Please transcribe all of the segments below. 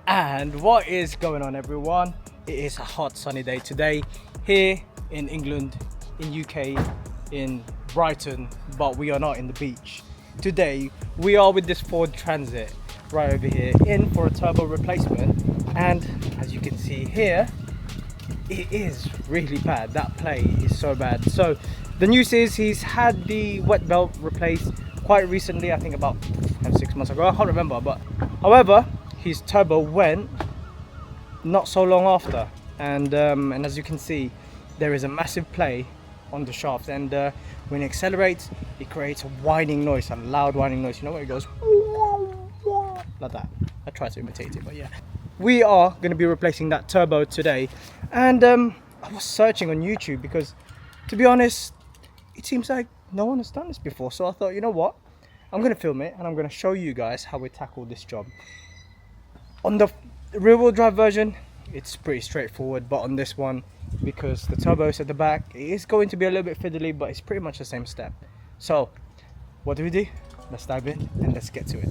And what is going on, everyone? It is a hot sunny day today here in England, in UK, in Brighton, but we are not in the beach. Today we are with this Ford Transit right over here in for a turbo replacement, and as you can see here, it is really bad. That play is so bad. So the news is he's had the wet belt replaced quite recently, I think about 6 months ago, I can't remember, but however his turbo went not so long after, and as you can see, there is a massive play on the shaft, and when it accelerates, it creates a whining noise, a loud whining noise. You know where it goes like that. I tried to imitate it, but yeah. We are going to be replacing that turbo today, and I was searching on YouTube because, to be honest, it seems like no one has done this before. So I thought, you know what, I'm going to film it and I'm going to show you guys how we tackle this job. On the rear-wheel drive version, it's pretty straightforward, but on this one, because the turbo is at the back, it is going to be a little bit fiddly, but it's pretty much the same step. So what do? Let's dive in and let's get to it.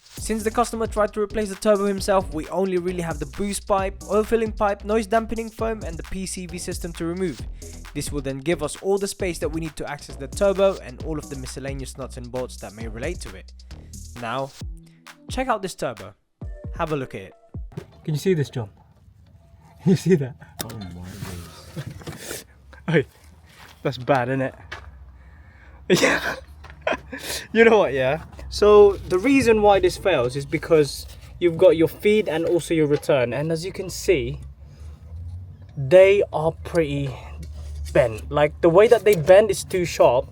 Since the customer tried to replace the turbo himself, we only really have the boost pipe, oil filling pipe, noise dampening foam and the PCV system to remove. This will then give us all the space that we need to access the turbo and all of the miscellaneous nuts and bolts that may relate to it. Now, check out this turbo. Have a look at it. Can you see this, John? You see that? Oh my goodness. Hey, that's bad, isn't it? Yeah. You know what, yeah? So the reason why this fails is because you've got your feed and also your return, and as you can see, they are pretty bent. Like, the way that they bend is too sharp,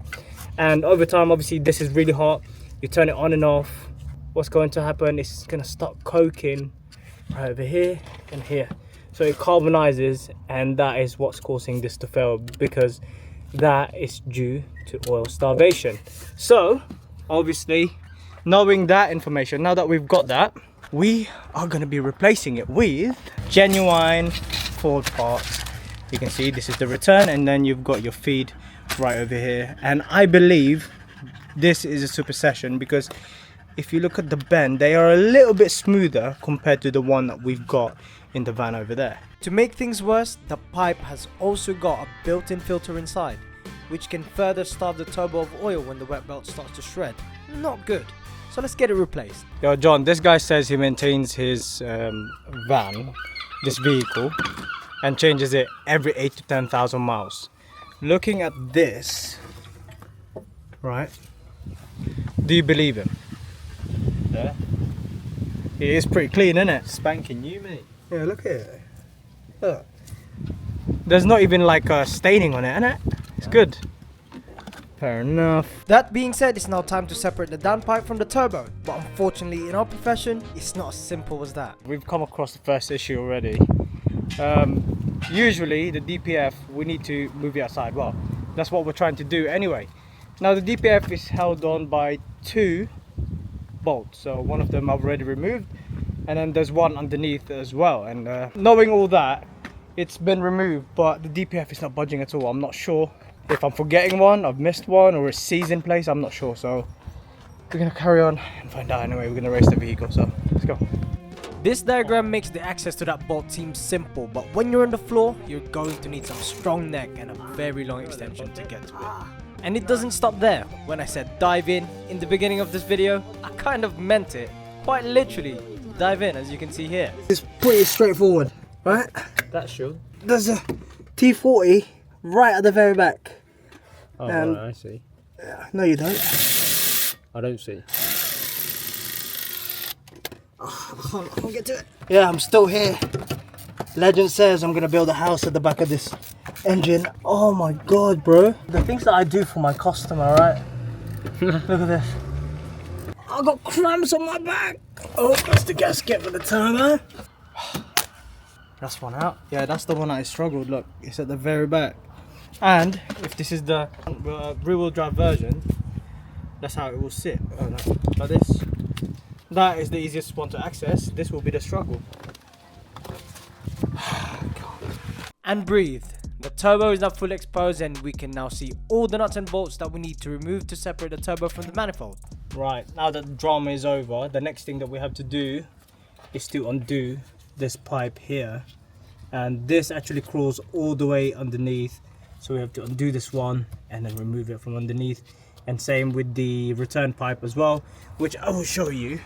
and over time, obviously this is really hot, you turn it on and off, what's going to happen is it's going to start coking right over here and here. So it carbonizes, and that is what's causing this to fail, because that is due to oil starvation. So obviously, knowing that information, now that we've got that, we are going to be replacing it with genuine Ford parts. You can see this is the return, and then you've got your feed right over here, and I believe this is a super session, because if you look at the bend, they are a little bit smoother compared to the one that we've got in the van over there. To make things worse, the pipe has also got a built-in filter inside, which can further starve the turbo of oil when the wet belt starts to shred. Not good. So let's get it replaced. Yo, John, this guy says he maintains his van, this vehicle, and changes it every 8 to 10,000 miles. Looking at this, right, do you believe him? Yeah. It is pretty clean, isn't it? Spanking new, mate. Yeah, look at it. Look. There's not even like a staining on it, isn't it? It's good. Fair enough. That being said, it's now time to separate the downpipe from the turbo. But unfortunately, in our profession, it's not as simple as that. We've come across the first issue already. Usually the DPF, we need to move it aside. Well, that's what we're trying to do anyway. Now the DPF is held on by 2 bolts. So one of them I've already removed, and then there's one underneath as well. And knowing all that, it's been removed, but the DPF is not budging at all. I'm not sure if I'm forgetting one, I've missed one, or it's seized in place. I'm not sure. So we're gonna carry on and find out anyway. We're gonna race the vehicle, so let's go. This diagram makes the access to that bolt seem simple, but when you're on the floor, you're going to need some strong neck and a very long extension to get to it. And it doesn't stop there. When I said dive in the beginning of this video, I kind of meant it. Quite literally, dive in, as you can see here. It's pretty straightforward, right? That's sure. There's a T40 right at the very back. Oh, right, I see. No, you don't. I don't see. I can't get to it. Yeah, I'm still here. Legend says I'm gonna build a house at the back of this engine. Oh my god, bro. The things that I do for my customer, right? Look at this. I got cramps on my back. Oh, that's the gasket for the turbo. That's one out. Yeah, that's the one that I struggled. Look, it's at the very back. And if this is the rear-wheel drive version, that's how it will sit. Oh, no, like this. That is the easiest one to access. This will be the struggle. And breathe. The turbo is now fully exposed, and we can now see all the nuts and bolts that we need to remove to separate the turbo from the manifold. Right, now that the drama is over, the next thing that we have to do is to undo this pipe here, and this actually crawls all the way underneath, so we have to undo this one and then remove it from underneath. And same with the return pipe as well, which I will show you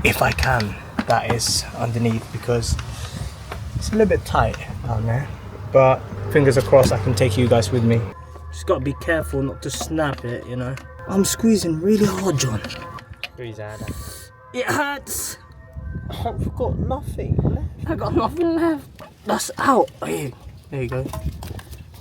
if I can. That is underneath because it's a little bit tight down there, but fingers crossed I can take you guys with me. Just gotta be careful not to snap it, you know. I'm squeezing really hard, John. Squeeze harder. It hurts. I've got nothing left. I got nothing left. That's out. Hey, there you go.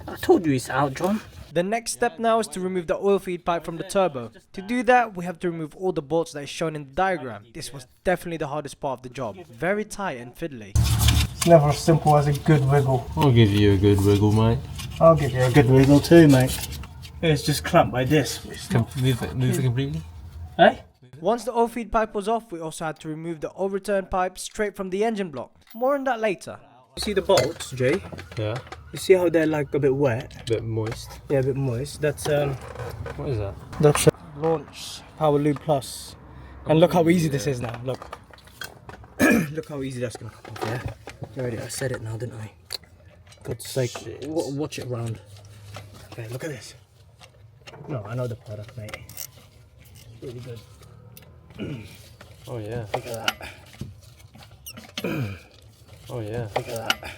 I told you it's out, John. The next step now is to remove the oil feed pipe from the turbo. To do that, we have to remove all the bolts that is shown in the diagram. This was definitely the hardest part of the job. Very tight and fiddly. It's never as simple as a good wiggle. I'll give you a good wiggle, mate. I'll give you a good wiggle too, mate. It's just clamped by this. Move it completely. Hey? Once the oil feed pipe was off, we also had to remove the oil return pipe straight from the engine block. More on that later. You see the bolts, Jay? Yeah. You see how they're like a bit wet? Bit moist. Yeah, a bit moist. That's What is that? that's launch power lube plus. And look how easy this is now. Look. Look how easy that's gonna come off. Yeah. Already, I said it now, didn't I? God's sake, watch it round. Okay, look at this. No, I know the product, mate. It's really good. Oh yeah. Look at that. Oh yeah. Look at that.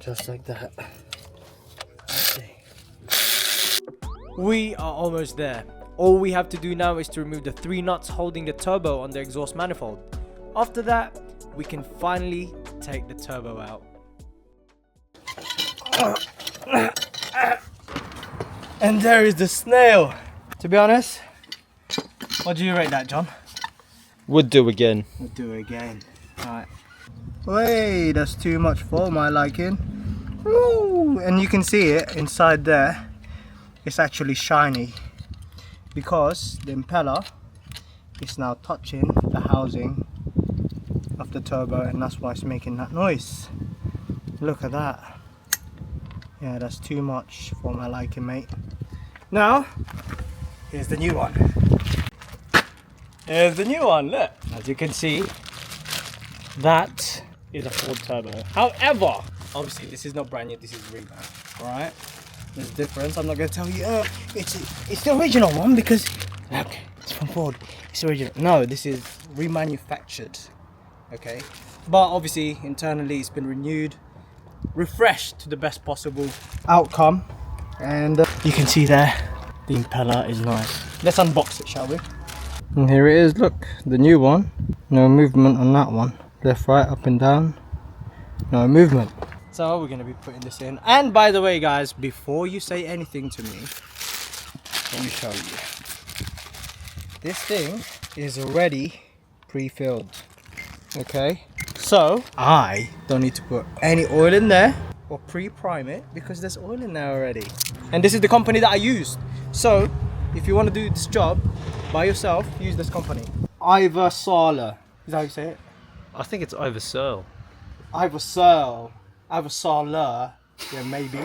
Just like that. Let's see. We are almost there. All we have to do now is to remove the 3 nuts holding the turbo on the exhaust manifold. After that, we can finally take the turbo out. And there is the snail. To be honest, what do you rate that, John? Would do again. We'll do it again. Alright. Wait, that's too much for my liking. Ooh, and you can see it inside there. It's actually shiny because the impeller is now touching the housing of the turbo, and that's why it's making that noise. Look at that. Yeah, that's too much for my liking, mate. Now, here's the new one. Here's the new one, look. As you can see, that is a Ford turbo. However, obviously this is not brand new, this is revamped, alright? There's a difference. I'm not going to tell you, it's the original one because, look, it's from Ford. It's original. No, this is remanufactured, okay? But obviously, internally it's been renewed, refreshed to the best possible outcome. And you can see there, the impeller is nice. Let's unbox it, shall we? And here it is, look, the new one. No movement on that one. Left, right, up and down. No movement. So we're going to be putting this in. And by the way, guys, before you say anything to me, let me show you. This thing is already pre-filled. Okay? So I don't need to put any oil in there or pre-prime it because there's oil in there already. And this is the company that I used. So if you want to do this job by yourself, use this company. Iversala. Is that how you say it? I think it's oversearl. Iversala. Yeah, maybe.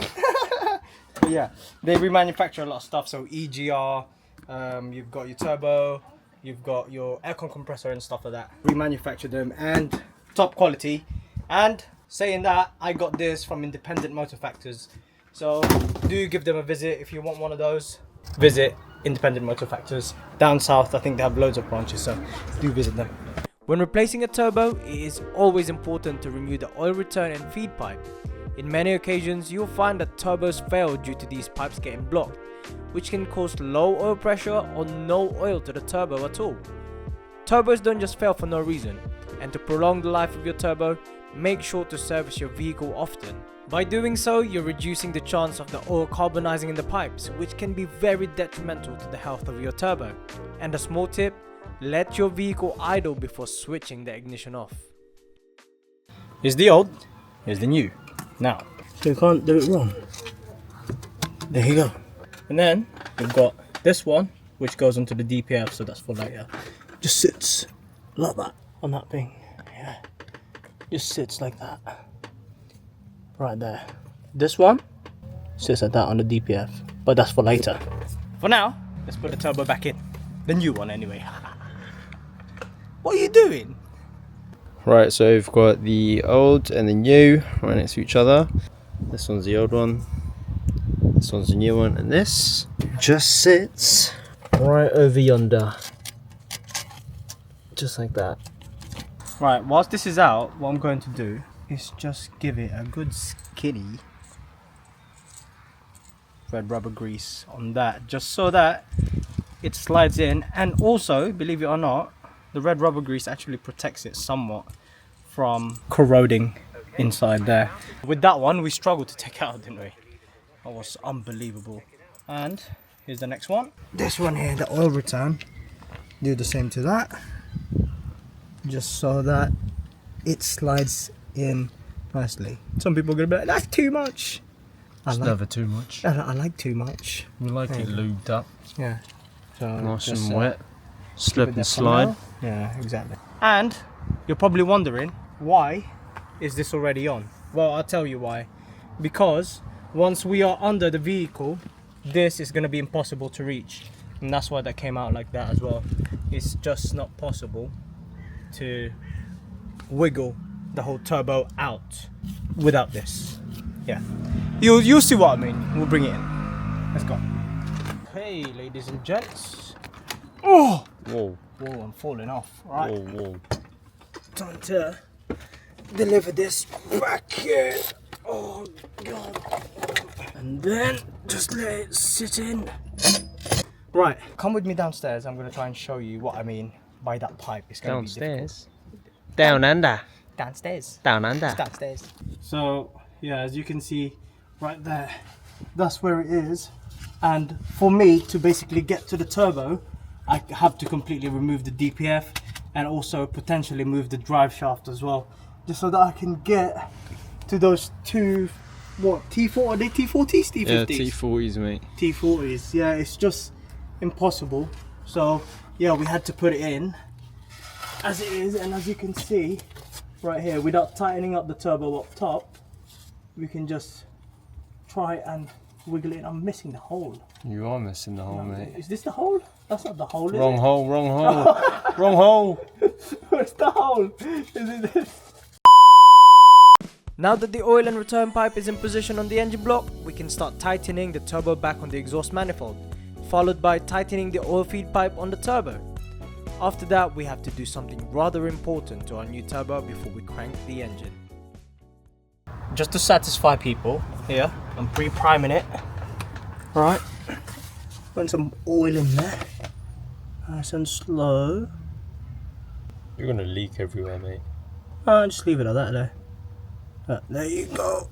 But yeah, they remanufacture a lot of stuff. So EGR, you've got your turbo, you've got your aircon compressor and stuff like that. Remanufacture them and top quality. And saying that, I got this from Independent Motor Factors. So do give them a visit if you want one of those. Visit Independent Motor Factors down south. I think they have loads of branches, so do visit them. When replacing a turbo, it is always important to remove the oil return and feed pipe. In many occasions, you'll find that turbos fail due to these pipes getting blocked, which can cause low oil pressure or no oil to the turbo at all. Turbos don't just fail for no reason, and to prolong the life of your turbo, make sure to service your vehicle often. By doing so, you're reducing the chance of the oil carbonizing in the pipes, which can be very detrimental to the health of your turbo. And a small tip, let your vehicle idle before switching the ignition off. Here's the old, here's the new. Now, so you can't do it wrong. There you go. And then we've got this one, which goes onto the DPF, so that's for later. Just sits like that on that thing. Yeah, just sits like that. Right there. This one sits like that on the DPF, but that's for later. For now, let's put the turbo back in. The new one anyway. What are you doing? Right, so we've got the old and the new right next to each other. This one's the old one. This one's the new one, and this just sits right over yonder. Just like that. Right, whilst this is out, what I'm going to do is just give it a good skinny red rubber grease on that, just so that it slides in. And also, believe it or not, the red rubber grease actually protects it somewhat from corroding inside there. With that one, we struggled to take out, didn't we? That was unbelievable. And here's the next one. This one here, the oil return. Do the same to that, just so that it slides in nicely. Some people are gonna be like, that's too much. It's never too much. I like too much. We like it lubed up. Yeah. So Nice just, and wet. give Slip it and that slide. thumbnail. Yeah, exactly. And you're probably wondering, why is this already on? Well, I'll tell you why. Because once we are under the vehicle, this is going to be impossible to reach. And that's why that came out like that as well. It's just not possible to wiggle the whole turbo out without this. Yeah. You'll see what I mean. We'll bring it in. Let's go. Hey, ladies and gents. Oh! Whoa, Whoa, I'm falling off. Right. whoa. Time to deliver this back here. Oh god. And then just let it sit in. Right, come with me downstairs. I'm gonna try and show you what I mean by that pipe. It's gonna Downstairs. Down under. be downstairs. Down under. It's downstairs. So yeah, as you can see right there, that's where it is. And for me to basically get to the turbo, I have to completely remove the DPF and also potentially move the drive shaft as well, just so that I can get to those two, what, T4, are they T40s, T50s? Yeah, T40s, mate. T40s, yeah, it's just impossible. So yeah, we had to put it in as it is, and as you can see right here, without tightening up the turbo up top, we can just try and wiggle it. I'm missing the hole. You are missing the hole, mate. Is this the hole? That's not the hole, is Wrong it? hole, wrong hole. Wrong hole. Where's the hole? Is it this? Now that the oil and return pipe is in position on the engine block, we can start tightening the turbo back on the exhaust manifold, followed by tightening the oil feed pipe on the turbo. After that, we have to do something rather important to our new turbo before we crank the engine. Just to satisfy people here, I'm pre-priming it. Right. Put some oil in there. Nice and slow. You're gonna leak everywhere, mate. Just leave it like that there. There you go.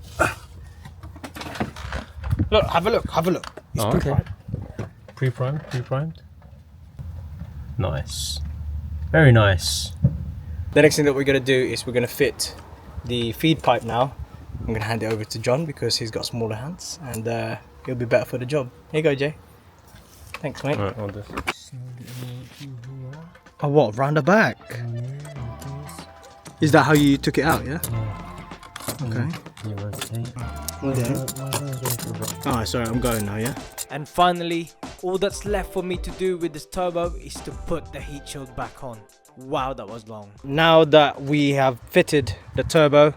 Look, have a look, have a look. It's Oh, okay. pre-primed. Pre-primed, pre-primed. Nice. Very nice. The next thing that we're going to do is we're going to fit the feed pipe now. I'm going to hand it over to John because he's got smaller hands and he'll be better for the job. Here you go, Jay. Thanks, mate. Alright, I'll do. Oh, what? Round the back? Is that how you took it out, yeah? Okay. Alright, sorry, I'm going now, yeah? And finally, all that's left for me to do with this turbo is to put the heat shield back on. Wow, that was long. Now that we have fitted the turbo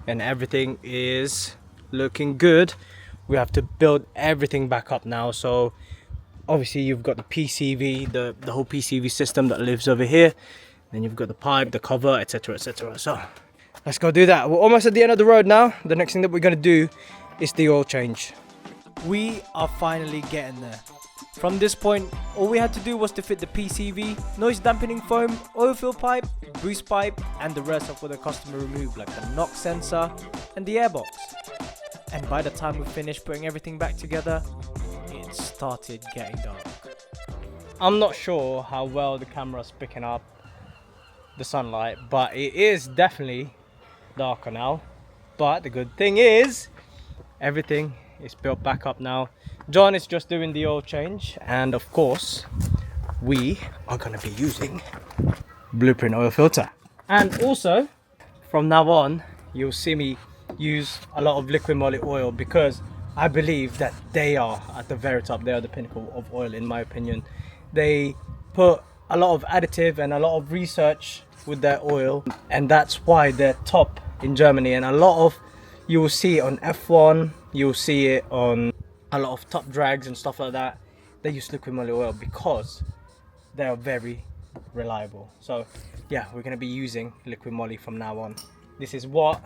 and everything is looking good, we have to build everything back up now. So obviously you've got the PCV, the whole PCV system that lives over here. Then you've got the pipe, the cover, etc, etc. So let's go do that. We're almost at the end of the road now. The next thing that we're going to do is the oil change. We are finally getting there. From this point, all we had to do was to fit the PCV, noise dampening foam, oil fill pipe, boost pipe, and the rest of what the customer removed, like the knock sensor and the airbox. And by the time we finished putting everything back together, it started getting dark. I'm not sure how well the camera's picking up the sunlight, but it is definitely darker now. But the good thing is everything is built back up now. John is just doing the oil change, and of course we are going to be using Blueprint oil filter. And also from now on you'll see me use a lot of liquid moly oil, because I believe that they are at the very top. They are the pinnacle of oil, in my opinion. They put a lot of additive and a lot of research with their oil, and that's why they're top in Germany. And a lot of, you will see it on F1, you'll see it on a lot of top drags and stuff like that. They use liquid moly oil because they are very reliable. So yeah, we're going to be using liquid moly from now on. This is what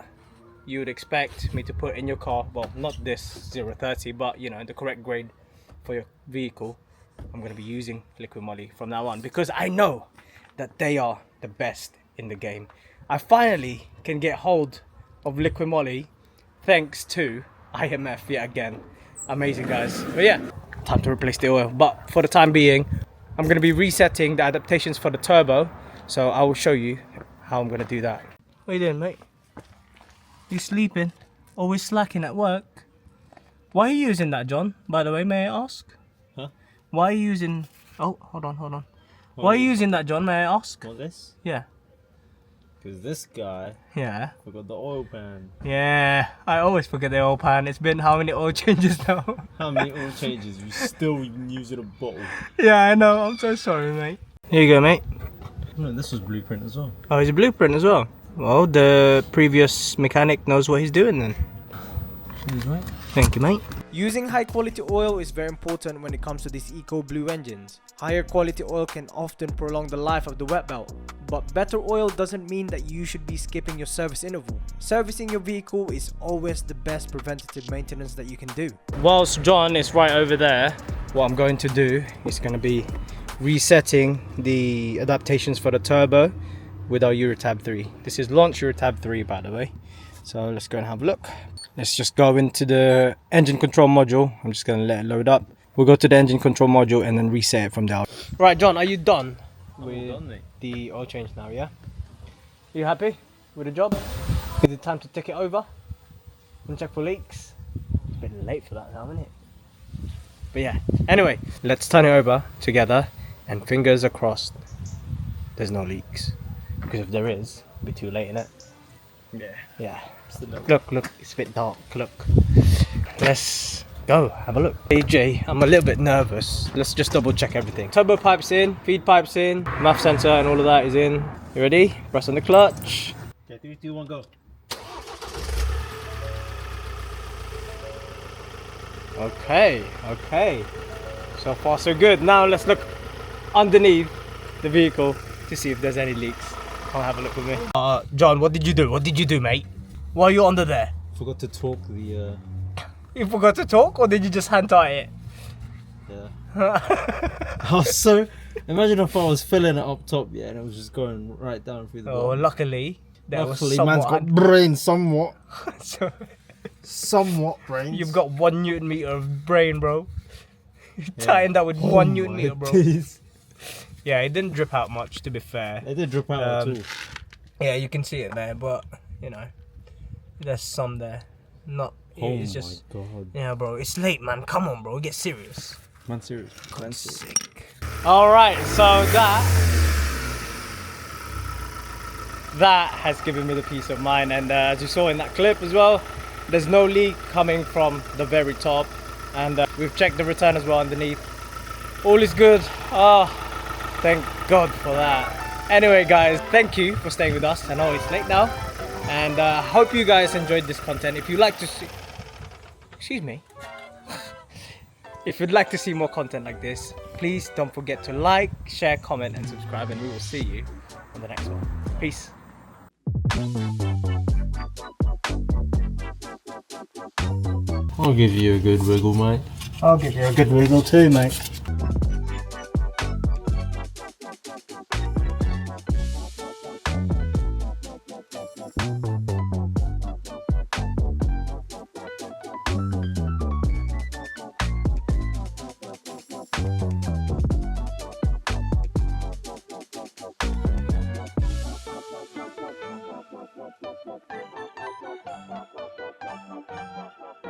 you would expect me to put in your car. Well, not this 030, but you know, the correct grade for your vehicle. I'm going to be using liquid moly from now on because I know that they are the best in the game. I finally can get hold of liquid moly thanks to IMF yet again. Amazing, guys. But yeah, time to replace the oil. But for the time being, I'm going to be resetting the adaptations for the turbo. So I will show you how I'm going to do that. What are you doing, mate? You sleeping? Always slacking at work? Why are you using that, John? By the way, may I ask? Huh? Why are you using... Oh, hold on. Why are you using that, John? May I ask? Want this? Yeah. Because this guy Yeah. forgot the oil pan. Yeah. I always forget the oil pan. It's been how many oil changes now? How many oil changes? You still using a bottle. Yeah, I know. I'm so sorry, mate. Here you go, mate. No, this was blueprint as well. Oh, it's a blueprint as well. Well, the previous mechanic knows what he's doing then. Right. Thank you, mate. Using high quality oil is very important when it comes to these eco blue engines. Higher quality oil can often prolong the life of the wet belt, but better oil doesn't mean that you should be skipping your service interval. Servicing your vehicle is always the best preventative maintenance that you can do. Whilst John is right over there, what I'm going to do is going to be resetting the adaptations for the turbo with our Eurotab 3. This is launch Eurotab 3, by the way. So let's go and have a look. Let's just go into the engine control module. I'm just going to let it load up. We'll go to the engine control module and then reset it from there. Right, John, are you done with the oil change now, yeah? You happy with the job? Is it time to take it over and check for leaks? It's a bit late for that now, isn't it? But yeah, anyway, let's turn it over together and fingers are crossed there's no leaks. Because if there is, it'll be too late, innit? Yeah. Look, it's a bit dark, look. Let's go, have a look. AJ, I'm a little bit nervous. Let's just double check everything. Turbo pipe's in, feed pipe's in, MAF sensor and all of that is in. You ready? Press on the clutch. Okay, 3, 2, 1, go. Okay. So far so good. Now let's look underneath the vehicle to see if there's any leaks. Come have a look with me. John, what did you do, mate? Why are you under there? Forgot to talk the You forgot to talk, or did you just hand tie it? yeah. I was so imagine if I was filling it up top, yeah, and it was just going right down through the Oh, bottom. luckily there was Luckily, somewhat man's got brains somewhat. so, Somewhat brains. you've got 1 Newton meter of brain, bro. You tightened that with 1 Newton meter, bro. Days. Yeah, it didn't drip out much, to be fair. It did drip out too. Yeah, you can see it there, but you know, there's some there. Not. It's just. God. Yeah, bro. It's late, man. Come on, bro. Get serious. Man, serious. Man, serious. Sick. All right, so that has given me the peace of mind, and as you saw in that clip as well, there's no leak coming from the very top, and we've checked the return as well underneath. All is good. Oh, thank God for that. Anyway, guys, thank you for staying with us. I know it's late now, and hope you guys enjoyed this content. If you'd like to see, excuse me, if you'd like to see more content like this, please don't forget to like, share, comment, and subscribe, and we will see you on the next one. Peace. I'll give you a good wiggle, mate. I'll give you a good wiggle too, mate.